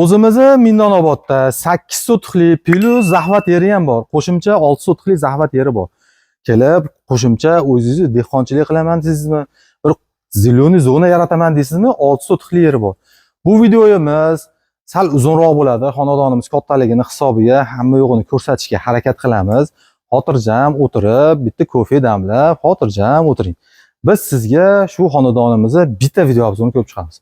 O'zimizni Minnonobodda 8 sotixli plus zahvat yeri ham bor. Qo'shimcha 6 sotixli zahvat yeri bor. Kelib, qo'shimcha o'zingiz dehqonchilik qilaman deysizmi? Bir zeleniy zona yarataman deysizmi? 6 sotixli yeri bor. Bu videomiz sal uzunroq bo'ladi. Xonadonimiz kattaligini hisobiga hamma yo'g'ini ko'rsatishga harakat qilamiz. Xotirjam o'tirib, bitta kofe damlab, xotirjam o'tiring. Biz sizga shu xonadonimizni bitta video obzorini ko'rib chiqamiz.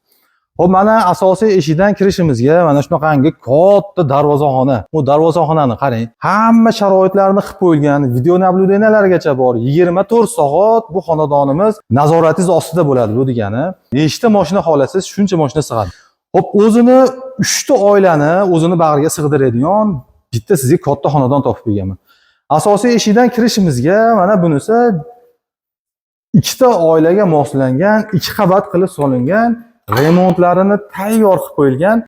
Xo'p, mana asosiy eshikdan kirishimizga mana shunaqangi katta darvozaxona. Bu darvozaxonani qarang. Hamma sharoitlarni qilib qo'yilgan, video nabludeniyalargacha bor. 24 soat bu xonadonimiz nazoratingiz ostida bo'ladi bu degani. Nechta mashina xohlasangiz, shuncha mashina sig'adi. Xo'p, o'zini 3 ta oilani o'zini bag'riga sig'diradigan bitta sizga katta xonadon topib qo'yganman. Asosiy eshikdan kirishimizga mana bunisi ikkita oilaga moslangan, 2 qavat qilib solingan, remontlarini tayyor qilib qo'yilgan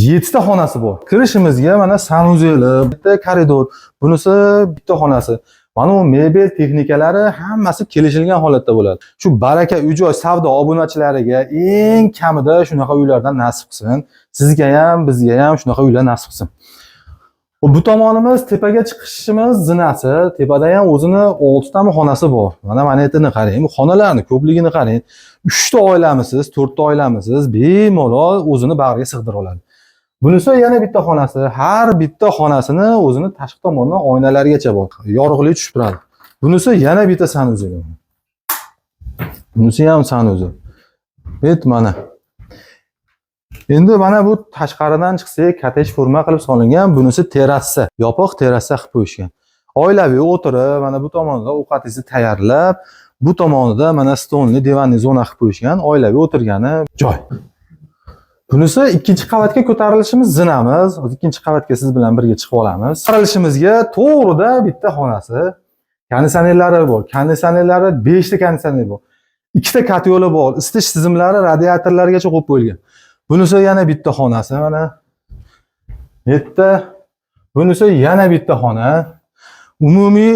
7 ta xonasi bor. Kirishimizga mana sanuzeli, bitta koridor, bunisi bitta xonasi. Mana bu mebel texnikalari hammasi kelishilgan holatda bo'ladi. Shu baraka uy-joy savdo obunachilariga eng kamida shunaqa uylardan nasib qilsin. Sizga ham, bizga ham shunaqa uylar nasib qilsin. Bu tomonimiz tepaga chiqishimiz zinasi, tepada ham o'zini 6 ta xonasi bor. Mana monetini qarang, bu xonalarning ko'pligini qarang. 3 ta oilamisiz, 4 ta oilamisiz, bemalol o'zini bag'riga sig'dira oladi. Bunisi yana bitta xonasi. Har bitta xonasini o'zini tashqi tomondan oynalarigacha bor. Yorug'lik tushib turadi. Bunisi yana bitta sanuzel. Bunisi ham sanuzel. Mana. Endi mana bu tashqaridan chiqsak, kotej forma qilib solingan, bunisi terrasa, yopiq terrasa qilib qo'yishgan. Oilaviy o'tirib, mana bu tomonda ovqatingizni tayyorlab, bu tomonida mana stolni, divanni zona qilib qo'yishgan, oilaviy o'tirgani joy. Bunisi ikkinchi qavatga ko'tarilishimiz zinamiz. Ikkinchi qavatga siz bilan birga chiqib olamiz. Ko'tarilishimizga to'g'rida bitta xonasi, konditsionerlari bor. Konditsionerlari 5 ta konditsioner bor. 2 ta kotyoli bor. Isitish tizimlari radiatorlargacha qo'yib qo'yilgan. Bunisi yana bitta xonasi, mana. Bitta. Bunisi yana bitta xona. Umumiy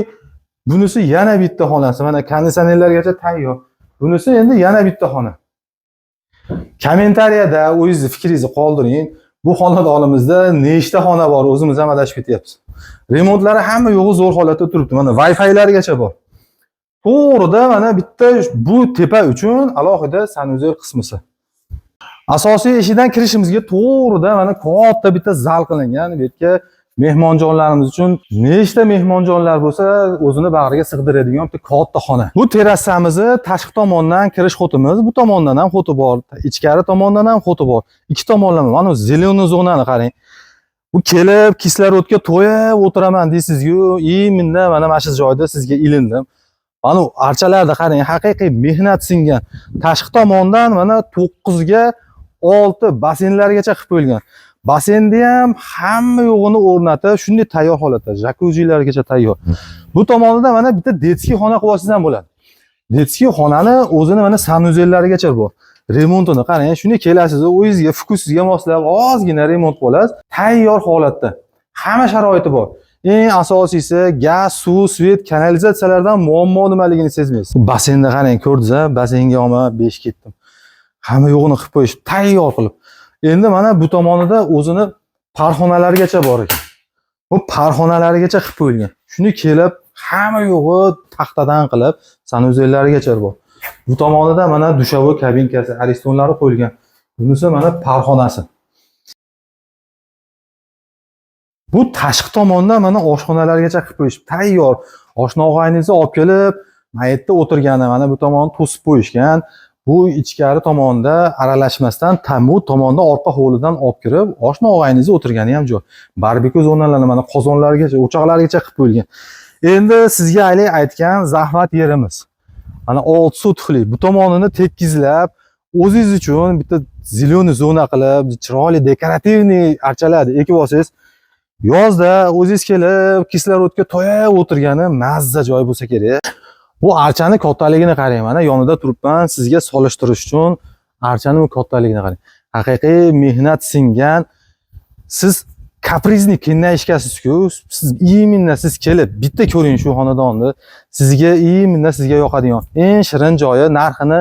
bunisi yana bitta xonasi, mana konditsionerlargacha tayyor. Bunisi endi yana bitta xona. Kommentariyada o'zingizni fikringizni qoldiring. Bu xonadonimizda nechta xona bor, o'zimiz ham adashib ketyapmiz. Remontlari hamma yo'g'i zo'r holatda turibdi. Mana Wi-Fi'largacha bor. To'g'rida mana bitta bu tepa uchun alohida sanuzel qismisi. Asosiy eshikdan kirishimizga to'g'rida mana katta bitta zal qilingan. Bu yerga mehmonjonlarimiz uchun nechta mehmonjonlar bo'lsa, o'zini bag'riga sig'diradigan bitta katta xona. Bu terrasamizni tashqi tomondan kirish xotimiz, bu tomondan ham xoti bor, ichkari tomondan ham xoti bor. Ikki tomonlama mana zeleniy zonani qarang. Bu kelib kislorodga to'yib o'tiraman deysiz-ku, mana shu joyda sizga ilindim. Mana archalarda qarang, haqiqiy mehnat singan. Tashqi tomondan mana 9 ga 6 basenlargacha qilib qo'yilgan. Basenni ham hamma yo'g'ini o'rnatib, shunday tayyor holatda, jakuzilargacha tayyor. Bu tomonida mana bitta detskiy xona qilib olsangiz ham bo'ladi. Detskiy xonani o'zini mana sanuzellarigacha bor. Remontini qarang, shunday kelasiz, o'zingizga fokusingizga moslab ozgina remont qilasiz, tayyor holatda. Hamma sharoiti bor. Eng asosiysi gaz, suv, svet, kanalizatsiyalardan muammo nimaligini sezmaysiz. Basenni qarang, ko'rdingiz-a? Basenga olma 5 ketdim. Hamma yo'g'ini qilib qo'yish, tayyor qilib. Endi mana bu tomonida o'zini parxonalargacha bor ekan. Bu parxonalarigacha qilib qo'yilgan. Shuni kelib hamma yo'g'i taxtadan qilib sanuzellarigacha bor. Bu tomonida mana dushovoy kabinkasi, aristonlari qo'yilgan. Bunisi mana parxonasi. Bu tashqi tomonda mana oshxonalargacha qilib qo'yish, tayyor. Oshna og'ayningizni olib kelib, maytda o'tirgani mana bu tomonni to'sib qo'yishgan. Bu ichkari tomonda aralashmasdan tamu tomonda orqa hovlidan olib kirib, oshna og'ayningizni o'tirgani ham joy. Barbekü zonalari mana qozonlargacha, o'choqlargacha qilib qo'yilgan. Endi sizga aytgan zahvat yerimiz. Mana 6 sotixli. Bu tomonini tekizlab, o'zingiz uchun bitta zeleniy zona qilib, chiroyli dekorativniy archalarni ekib olsangiz, yozda o'zingiz kelib, kislorodga to'yib o'tirgani mazza joy bo'lsa kerak. Bu archani kattaligini qarang, mana yonida turibman, sizga solishtirish uchun archaning kattaligini qarang. Haqiqiy mehnat singan. Siz kaprizni qiynashkasiz-ku, siz imенно siz kelib bitta ko'ring shu xonadonni. Sizga imенно sizga yoqadigan eng shirin joyi, narxini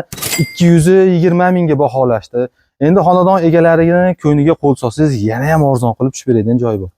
220 mingga baholashdi. Endi xonadon egalarining ko'ngliga qo'l solsangiz, yana ham arzon qilib tushib beradigan joyi bor.